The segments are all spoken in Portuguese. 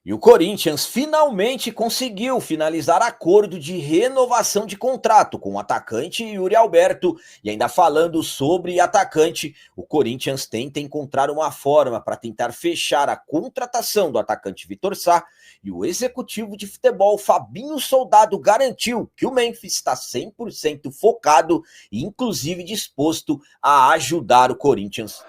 E o Corinthians finalmente conseguiu finalizar acordo de renovação de contrato com o atacante Yuri Alberto. E ainda falando sobre atacante, o Corinthians tenta encontrar uma forma para tentar fechar a contratação do atacante Vitor Sá. E o executivo de futebol Fabinho Soldado garantiu que o Memphis está 100% focado e inclusive disposto a ajudar o Corinthians.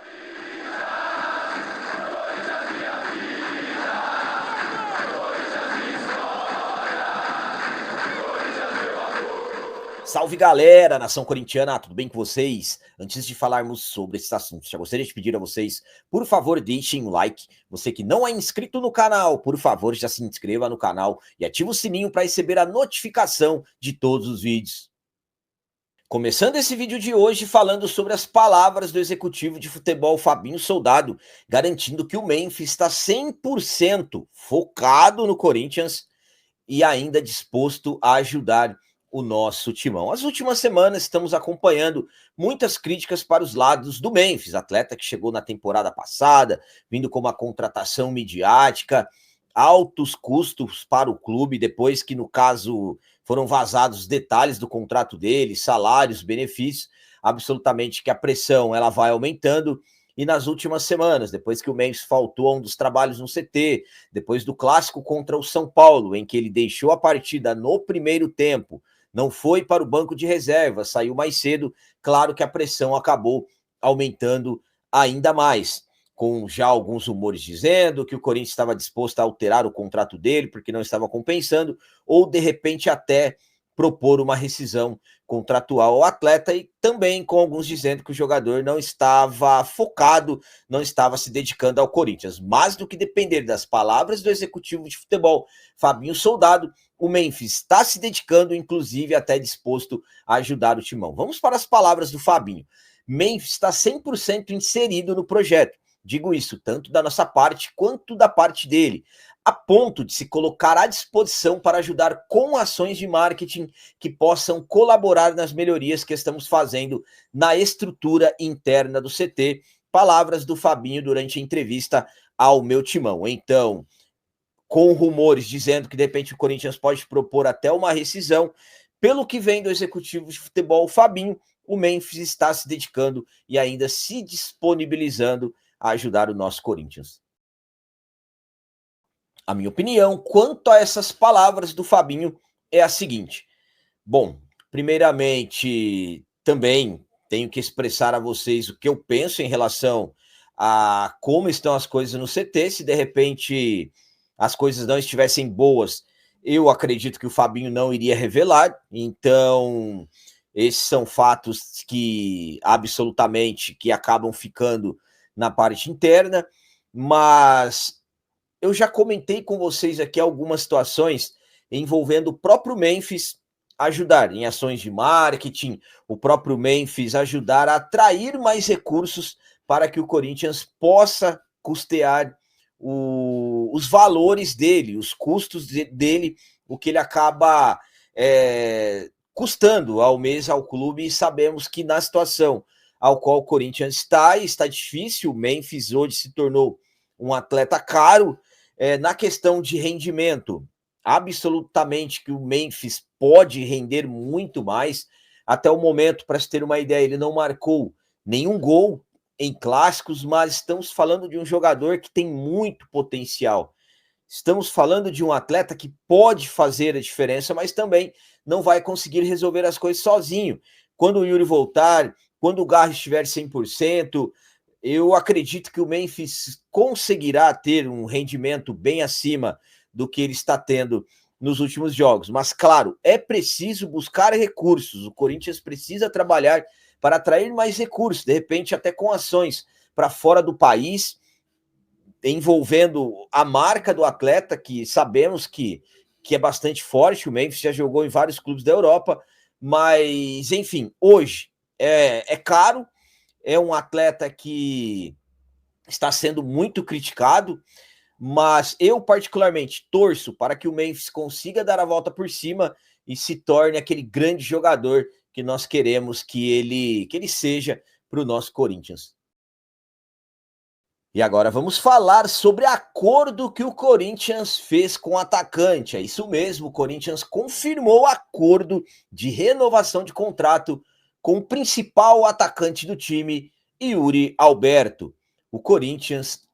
Salve galera, nação corintiana, tudo bem com vocês? Antes de falarmos sobre esses assuntos, já gostaria de pedir a vocês, por favor, deixem um like. Você que não é inscrito no canal, por favor, já se inscreva no canal e ative o sininho para receber a notificação de todos os vídeos. Começando esse vídeo de hoje falando sobre as palavras do executivo de futebol Fabinho Soldado, garantindo que o Memphis está 100% focado no Corinthians e ainda disposto a ajudar o nosso timão. As últimas semanas estamos acompanhando muitas críticas para os lados do Memphis, atleta que chegou na temporada passada, vindo com uma contratação midiática, altos custos para o clube, depois que, no caso, foram vazados os detalhes do contrato dele, salários, benefícios, absolutamente que a pressão ela vai aumentando. E nas últimas semanas, depois que o Memphis faltou a um dos trabalhos no CT, depois do clássico contra o São Paulo, em que ele deixou a partida no primeiro tempo, não foi para o banco de reserva, saiu mais cedo, claro que a pressão acabou aumentando ainda mais, com já alguns rumores dizendo que o Corinthians estava disposto a alterar o contrato dele, porque não estava compensando, ou de repente até propor uma rescisão contratual ao atleta, e também com alguns dizendo que o jogador não estava focado, não estava se dedicando ao Corinthians. Mais do que depender das palavras do executivo de futebol, Fabinho Soldado, o Memphis está se dedicando, inclusive até disposto a ajudar o timão. Vamos para as palavras do Fabinho. Memphis está 100% inserido no projeto. Digo isso tanto da nossa parte quanto da parte dele, a ponto de se colocar à disposição para ajudar com ações de marketing que possam colaborar nas melhorias que estamos fazendo na estrutura interna do CT. Palavras do Fabinho durante a entrevista ao meu timão. Então, com rumores dizendo que de repente o Corinthians pode propor até uma rescisão, pelo que vem do executivo de futebol Fabinho, o Memphis está se dedicando e ainda se disponibilizando a ajudar o nosso Corinthians. A minha opinião quanto a essas palavras do Fabinho é a seguinte. Bom, primeiramente, também tenho que expressar a vocês o que eu penso em relação a como estão as coisas no CT. Se de repente as coisas não estivessem boas, eu acredito que o Fabinho não iria revelar. Então, esses são fatos que absolutamente que acabam ficando na parte interna, mas eu já comentei com vocês aqui algumas situações envolvendo o próprio Memphis ajudar em ações de marketing, o próprio Memphis ajudar a atrair mais recursos para que o Corinthians possa custear os valores dele, os custos dele, o que ele acaba custando ao mês ao clube, e sabemos que na situação ao qual o Corinthians está difícil. O Memphis hoje se tornou um atleta caro, na questão de rendimento, absolutamente que o Memphis pode render muito mais. Até o momento, para se ter uma ideia, ele não marcou nenhum gol em clássicos, mas estamos falando de um jogador que tem muito potencial. Estamos falando de um atleta que pode fazer a diferença, mas também não vai conseguir resolver as coisas sozinho. Quando o Yuri voltar, quando o Garro estiver 100%, eu acredito que o Memphis conseguirá ter um rendimento bem acima do que ele está tendo nos últimos jogos. Mas, claro, é preciso buscar recursos. O Corinthians precisa trabalhar para atrair mais recursos, de repente até com ações para fora do país, envolvendo a marca do atleta, que sabemos que é bastante forte. O Memphis já jogou em vários clubes da Europa, mas, enfim, hoje é caro. É um atleta que está sendo muito criticado, mas eu particularmente torço para que o Memphis consiga dar a volta por cima e se torne aquele grande jogador que nós queremos que ele seja para o nosso Corinthians. E agora vamos falar sobre acordo que o Corinthians fez com o atacante. É isso mesmo, o Corinthians confirmou acordo de renovação de contrato com o principal atacante do time, Yuri Alberto. O Corinthians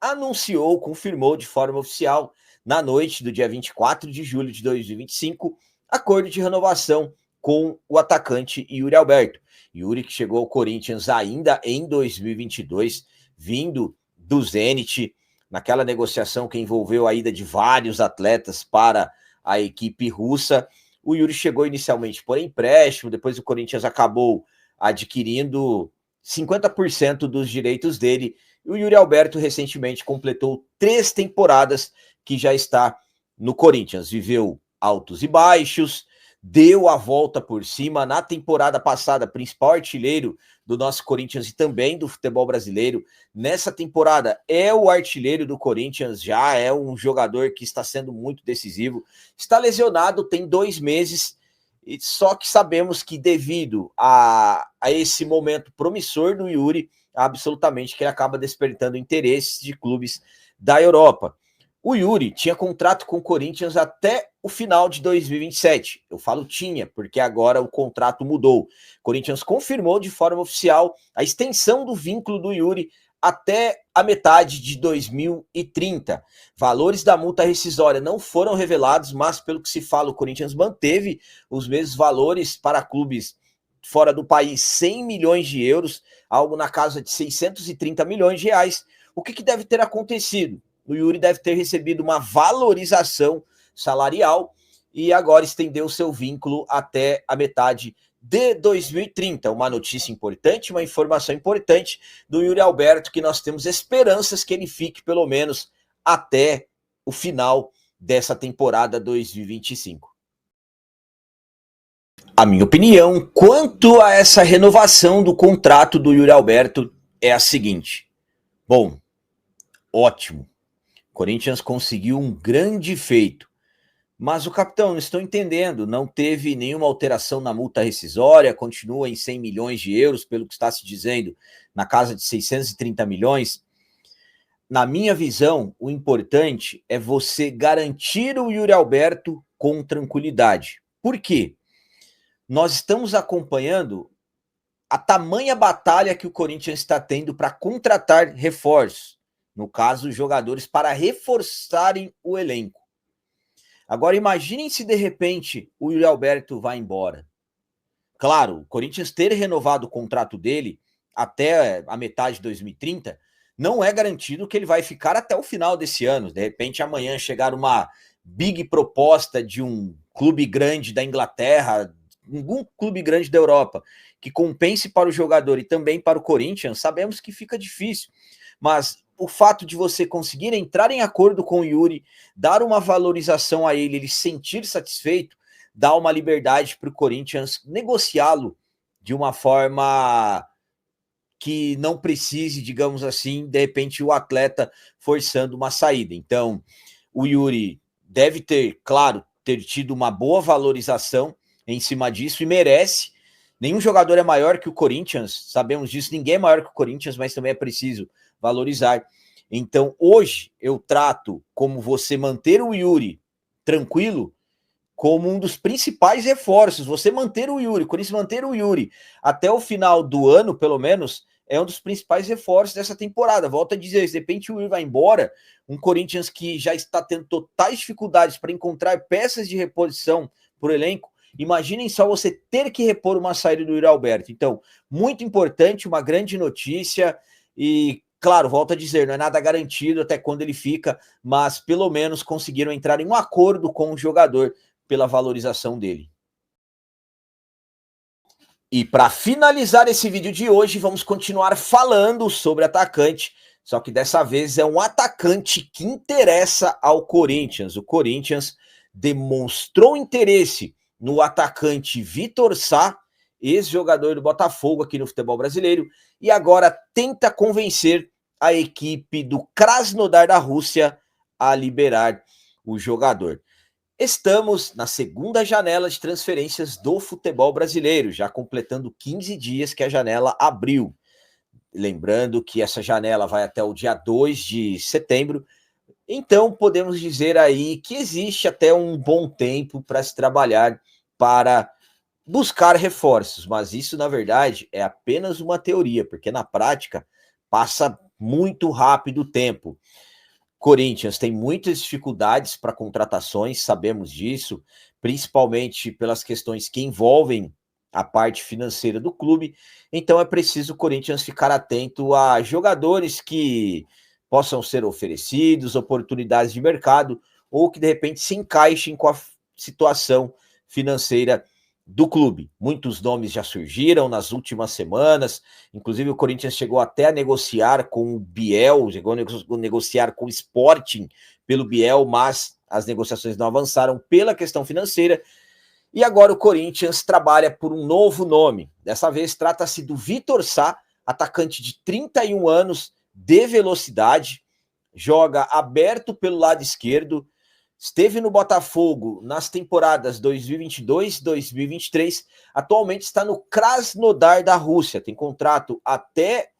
confirmou de forma oficial, na noite do dia 24 de julho de 2025, acordo de renovação com o atacante Yuri Alberto. Yuri, que chegou ao Corinthians ainda em 2022, vindo do Zenit, naquela negociação que envolveu a ida de vários atletas para a equipe russa. O Yuri chegou inicialmente por empréstimo, depois o Corinthians acabou adquirindo 50% dos direitos dele. E o Yuri Alberto recentemente completou 3 temporadas que já está no Corinthians. Viveu altos e baixos, deu a volta por cima na temporada passada, principal artilheiro do nosso Corinthians e também do futebol brasileiro. Nessa temporada é o artilheiro do Corinthians, já é um jogador que está sendo muito decisivo. Está lesionado, tem 2 meses, só que sabemos que devido a esse momento promissor do Yuri, absolutamente que ele acaba despertando interesses de clubes da Europa. O Yuri tinha contrato com o Corinthians até o final de 2027. Eu falo tinha, porque agora o contrato mudou. O Corinthians confirmou de forma oficial a extensão do vínculo do Yuri até a metade de 2030. Valores da multa rescisória não foram revelados, mas pelo que se fala, o Corinthians manteve os mesmos valores para clubes fora do país, 100 milhões de euros, algo na casa de 630 milhões de reais. O que deve ter acontecido? O Yuri deve ter recebido uma valorização salarial e agora estendeu seu vínculo até a metade de 2030. Uma notícia importante, uma informação importante do Yuri Alberto, que nós temos esperanças que ele fique pelo menos até o final dessa temporada 2025. A minha opinião quanto a essa renovação do contrato do Yuri Alberto é a seguinte. Bom, ótimo. Corinthians conseguiu um grande feito, mas o capitão, não estou entendendo, não teve nenhuma alteração na multa rescisória, continua em 100 milhões de euros, pelo que está se dizendo, na casa de 630 milhões. Na minha visão, o importante é você garantir o Yuri Alberto com tranquilidade. Por quê? Nós estamos acompanhando a tamanha batalha que o Corinthians está tendo para contratar reforços. No caso, jogadores para reforçarem o elenco. Agora, imaginem se de repente o Yuri Alberto vai embora. Claro, o Corinthians ter renovado o contrato dele até a metade de 2030 não é garantido que ele vai ficar até o final desse ano. De repente, amanhã chegar uma big proposta de um clube grande da Inglaterra, algum clube grande da Europa, que compense para o jogador e também para o Corinthians, sabemos que fica difícil. Mas o fato de você conseguir entrar em acordo com o Yuri, dar uma valorização a ele se sentir satisfeito, dá uma liberdade para o Corinthians negociá-lo de uma forma que não precise, digamos assim, de repente o atleta forçando uma saída. Então, o Yuri deve ter, claro, ter tido uma boa valorização em cima disso e merece. Nenhum jogador é maior que o Corinthians, sabemos disso, ninguém é maior que o Corinthians, mas também é preciso valorizar. Então, hoje, eu trato como você manter o Yuri tranquilo como um dos principais reforços. Você manter o Yuri, Corinthians manter o Yuri até o final do ano, pelo menos, é um dos principais reforços dessa temporada. Volto a dizer, de repente o Yuri vai embora, um Corinthians que já está tendo totais dificuldades para encontrar peças de reposição por elenco. Imaginem só você ter que repor uma saída do Yuri Alberto. Então, muito importante, uma grande notícia e, claro, volto a dizer, não é nada garantido até quando ele fica, mas pelo menos conseguiram entrar em um acordo com o jogador pela valorização dele. E para finalizar esse vídeo de hoje, vamos continuar falando sobre atacante, só que dessa vez é um atacante que interessa ao Corinthians. O Corinthians demonstrou interesse no atacante Vitor Sá, ex-jogador do Botafogo aqui no futebol brasileiro, e agora tenta convencer a equipe do Krasnodar da Rússia a liberar o jogador. Estamos na segunda janela de transferências do futebol brasileiro, já completando 15 dias que a janela abriu. Lembrando que essa janela vai até o dia 2 de setembro, então podemos dizer aí que existe até um bom tempo para se trabalhar para buscar reforços, mas isso na verdade é apenas uma teoria, porque na prática passa muito rápido o tempo. Corinthians tem muitas dificuldades para contratações, sabemos disso, principalmente pelas questões que envolvem a parte financeira do clube. Então é preciso o Corinthians ficar atento a jogadores que possam ser oferecidos, oportunidades de mercado, ou que de repente se encaixem com a situação financeira do clube. Muitos nomes já surgiram nas últimas semanas, inclusive o Corinthians chegou até a negociar com o Biel, chegou a negociar com o Sporting pelo Biel, mas as negociações não avançaram pela questão financeira, e agora o Corinthians trabalha por um novo nome. Dessa vez trata-se do Vitor Sá, atacante de 31 anos, de velocidade, joga aberto pelo lado esquerdo, esteve no Botafogo nas temporadas 2022 e 2023, atualmente está no Krasnodar da Rússia, tem contrato até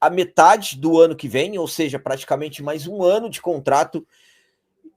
a metade do ano que vem, ou seja, praticamente mais um ano de contrato.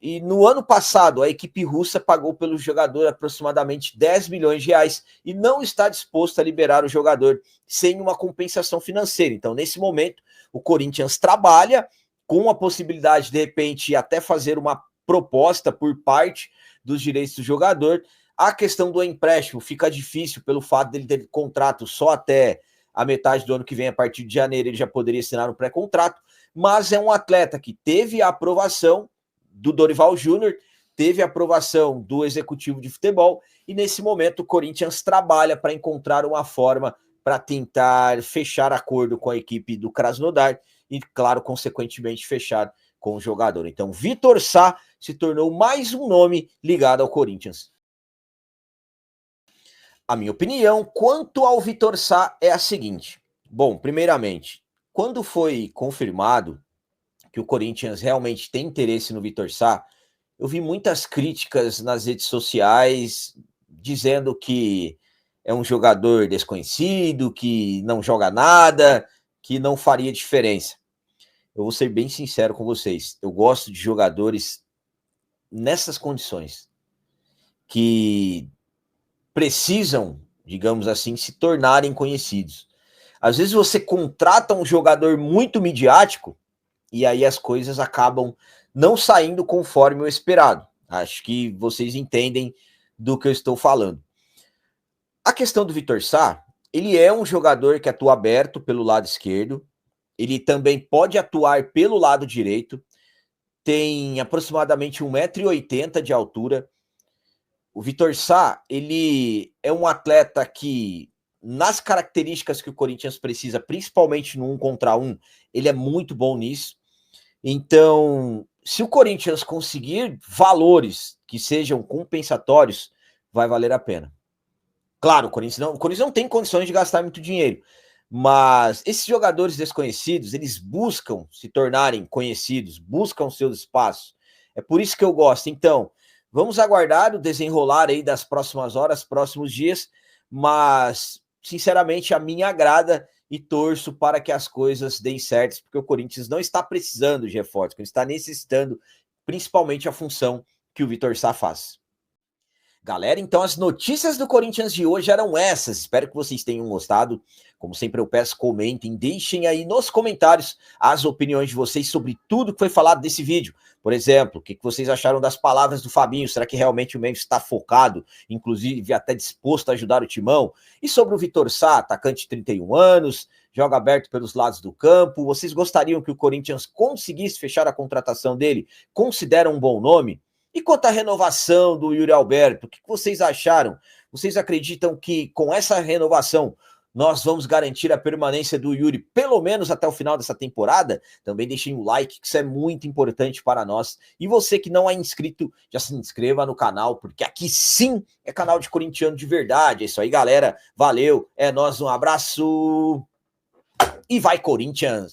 E no ano passado, a equipe russa pagou pelo jogador aproximadamente 10 milhões de reais e não está disposto a liberar o jogador sem uma compensação financeira. Então, nesse momento, o Corinthians trabalha com a possibilidade, de repente, até fazer uma proposta por parte dos direitos do jogador. A questão do empréstimo fica difícil pelo fato dele ter contrato só até a metade do ano que vem. A partir de janeiro ele já poderia assinar um pré-contrato, mas é um atleta que teve a aprovação do Dorival Júnior, teve a aprovação do executivo de futebol, e nesse momento o Corinthians trabalha para encontrar uma forma para tentar fechar acordo com a equipe do Krasnodar e, claro, consequentemente fechar com o jogador. Então, Vitor Sá se tornou mais um nome ligado ao Corinthians. A minha opinião quanto ao Vitor Sá é a seguinte. Bom, primeiramente, quando foi confirmado que o Corinthians realmente tem interesse no Vitor Sá, eu vi muitas críticas nas redes sociais dizendo que é um jogador desconhecido, que não joga nada, que não faria diferença. Eu vou ser bem sincero com vocês, eu gosto de jogadores nessas condições, que precisam, digamos assim, se tornarem conhecidos. Às vezes você contrata um jogador muito midiático e aí as coisas acabam não saindo conforme o esperado. Acho que vocês entendem do que eu estou falando. A questão do Vitor Sá, ele é um jogador que atua aberto pelo lado esquerdo, ele também pode atuar pelo lado direito, tem aproximadamente 1,80 m de altura. O Vitor Sá, ele é um atleta que, nas características que o Corinthians precisa, principalmente no 1 contra 1, ele é muito bom nisso. Então, se o Corinthians conseguir valores que sejam compensatórios, vai valer a pena. Claro, o Corinthians não tem condições de gastar muito dinheiro, mas esses jogadores desconhecidos, eles buscam se tornarem conhecidos, buscam seus espaços. É por isso que eu gosto. Então, vamos aguardar o desenrolar aí das próximas horas, próximos dias, mas, sinceramente, a mim agrada e torço para que as coisas deem certo, porque o Corinthians não está precisando de reforço, ele está necessitando principalmente a função que o Vitor Sá faz. Galera, então as notícias do Corinthians de hoje eram essas. Espero que vocês tenham gostado. Como sempre eu peço, comentem, deixem aí nos comentários as opiniões de vocês sobre tudo que foi falado desse vídeo. Por exemplo, o que vocês acharam das palavras do Fabinho? Será que realmente o Memphis está focado, inclusive até disposto a ajudar o Timão? E sobre o Vitor Sá, atacante de 31 anos, joga aberto pelos lados do campo. Vocês gostariam que o Corinthians conseguisse fechar a contratação dele? Consideram um bom nome? E quanto à renovação do Yuri Alberto, o que vocês acharam? Vocês acreditam que com essa renovação nós vamos garantir a permanência do Yuri pelo menos até o final dessa temporada? Também deixem o like, que isso é muito importante para nós. E você que não é inscrito, já se inscreva no canal, porque aqui sim é canal de corintiano de verdade. É isso aí, galera. Valeu, é nóis, um abraço e vai Corinthians!